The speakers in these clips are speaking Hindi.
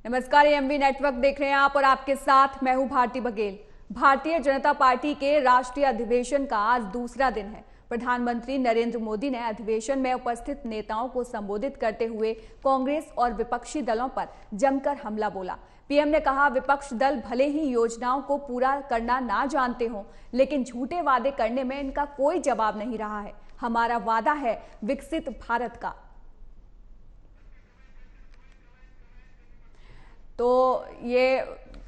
नमस्कार, एमवी नेटवर्क देख रहे हैं आप और आपके साथ मैं हूं भारती बघेल। भारतीय जनता पार्टी के राष्ट्रीय अधिवेशन का आज दूसरा दिन है। प्रधानमंत्री नरेंद्र मोदी ने अधिवेशन में उपस्थित नेताओं को संबोधित करते हुए कांग्रेस और विपक्षी दलों पर जमकर हमला बोला। पीएम ने कहा, विपक्ष दल भले ही योजनाओं को पूरा करना ना जानते हों, लेकिन झूठे वादे करने में इनका कोई जवाब नहीं रहा है। हमारा वादा है विकसित भारत का। तो ये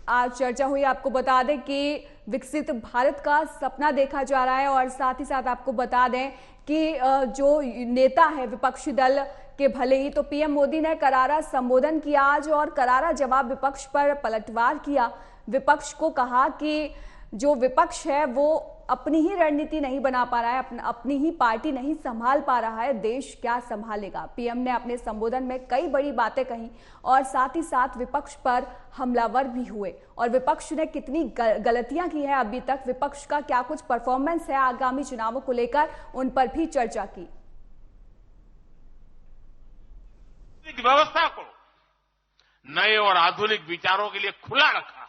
आज चर्चा हुई। आपको बता दें कि विकसित भारत का सपना देखा जा रहा है और साथ ही साथ आपको बता दें कि जो नेता है विपक्षी दल के, भले ही तो पीएम मोदी ने करारा संबोधन किया आज और करारा जवाब विपक्ष पर पलटवार किया। विपक्ष को कहा कि जो विपक्ष है वो अपनी ही रणनीति नहीं बना पा रहा है, अपनी ही पार्टी नहीं संभाल पा रहा है, देश क्या संभालेगा। पीएम ने अपने संबोधन में कई बड़ी बातें कही और साथ ही साथ विपक्ष पर हमलावर भी हुए और विपक्ष ने कितनी गलतियां की है अभी तक, विपक्ष का क्या कुछ परफॉर्मेंस है आगामी चुनावों को लेकर, उन पर भी चर्चा की। व्यवस्था को नए और आधुनिक विचारों के लिए खुला रखा है।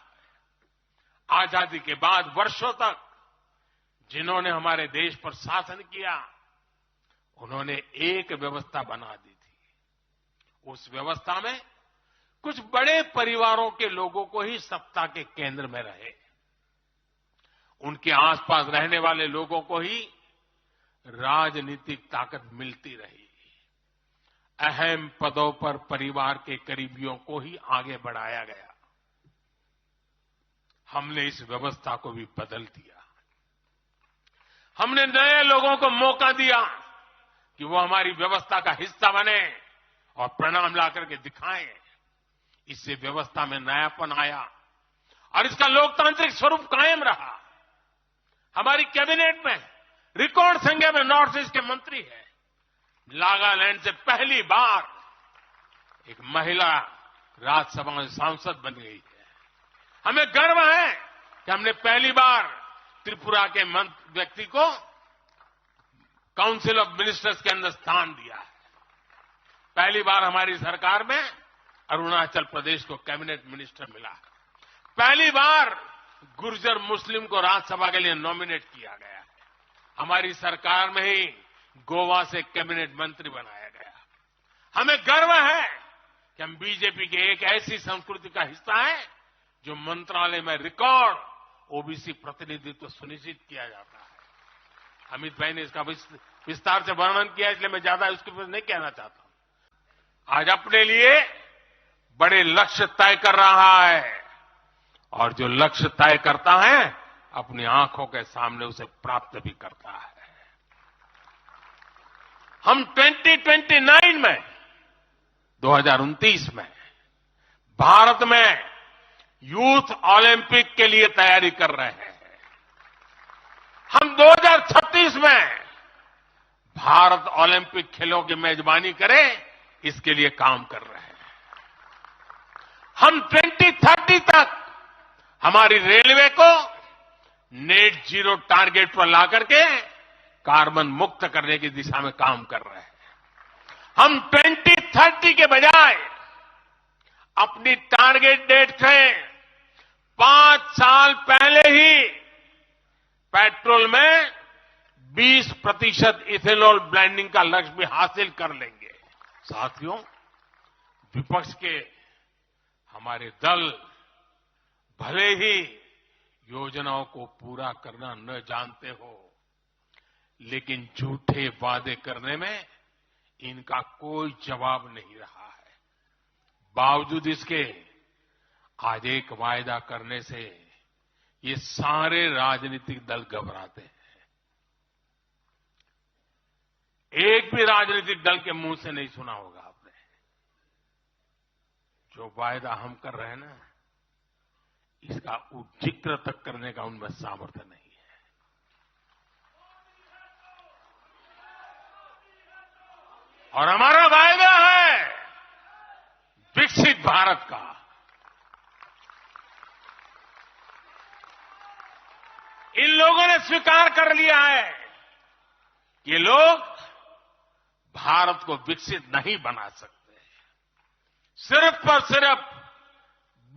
आजादी के बाद वर्षों तक जिन्होंने हमारे देश पर शासन किया, उन्होंने एक व्यवस्था बना दी थी। उस व्यवस्था में कुछ बड़े परिवारों के लोगों को ही सत्ता के केंद्र में रहे, उनके आसपास रहने वाले लोगों को ही राजनीतिक ताकत मिलती रही। अहम पदों पर परिवार के करीबियों को ही आगे बढ़ाया गया। हमने इस व्यवस्था को भी बदल दिया। हमने नए लोगों को मौका दिया कि वो हमारी व्यवस्था का हिस्सा बने और परिणाम ला करके दिखाएं। इससे व्यवस्था में नयापन आया और इसका लोकतांत्रिक स्वरूप कायम रहा। हमारी कैबिनेट में रिकॉर्ड संख्या में नॉर्थ ईस्ट के मंत्री हैं। नागालैंड से पहली बार एक महिला राज्यसभा में सांसद बन गई है। हमें गर्व है कि हमने पहली बार त्रिपुरा के व्यक्ति को काउंसिल ऑफ मिनिस्टर्स के अंदर स्थान दिया है। पहली बार हमारी सरकार में अरुणाचल प्रदेश को कैबिनेट मिनिस्टर मिला है। पहली बार गुर्जर मुस्लिम को राज्यसभा के लिए नॉमिनेट किया गया है। हमारी सरकार में ही गोवा से कैबिनेट मंत्री बनाया गया। हमें गर्व है कि हम बीजेपी के एक ऐसी संस्कृति का हिस्सा है जो मंत्रालय में रिकॉर्ड ओबीसी प्रतिनिधित्व सुनिश्चित किया जाता है। अमित भाई ने इसका विस्तार से वर्णन किया, इसलिए मैं ज्यादा उसके ऊपर नहीं कहना चाहता हूं। आज अपने लिए बड़े लक्ष्य तय कर रहा है और जो लक्ष्य तय करता है अपनी आंखों के सामने उसे प्राप्त भी करता है। हम 2029 में 2029 में भारत में यूथ ओलंपिक के लिए तैयारी कर रहे हैं। हम 2036 में भारत ओलंपिक खेलों की मेजबानी करे, इसके लिए काम कर रहे हैं। हम 2030 तक हमारी रेलवे को नेट जीरो टारगेट पर ला करके कार्बन मुक्त करने की दिशा में काम कर रहे हैं। हम 2030 के बजाय अपनी टारगेट डेट से 5 साल पहले ही पेट्रोल में 20% इथेनॉल ब्लेंडिंग का लक्ष्य भी हासिल कर लेंगे। साथियों, विपक्ष के हमारे दल भले ही योजनाओं को पूरा करना न जानते हो, लेकिन झूठे वादे करने में इनका कोई जवाब नहीं रहा है। बावजूद इसके आज एक वायदा करने से ये सारे राजनीतिक दल घबराते हैं। एक भी राजनीतिक दल के मुंह से नहीं सुना होगा आपने, जो वायदा हम कर रहे हैं ना, इसका जिक्र तक करने का उनमें सामर्थ्य नहीं है। और हमारा वायदा है विकसित भारत का। इन लोगों ने स्वीकार कर लिया है कि ये लोग भारत को विकसित नहीं बना सकते। सिर्फ और सिर्फ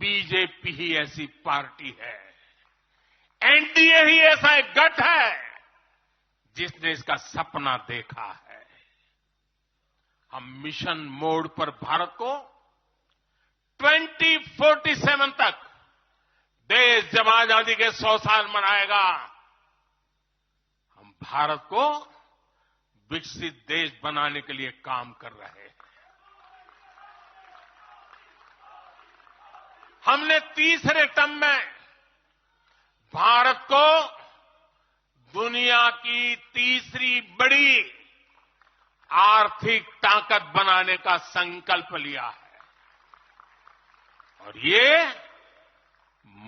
बीजेपी ही ऐसी पार्टी है, एनडीए ही ऐसा एक गठ है जिसने इसका सपना देखा है। हम मिशन मोड पर भारत को 2047 तक देश जब आजादी के 100 साल मनाएगा, हम भारत को विकसित देश बनाने के लिए काम कर रहे हैं। हमने तीसरे टर्म में भारत को दुनिया की तीसरी बड़ी आर्थिक ताकत बनाने का संकल्प लिया है और ये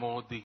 मोदी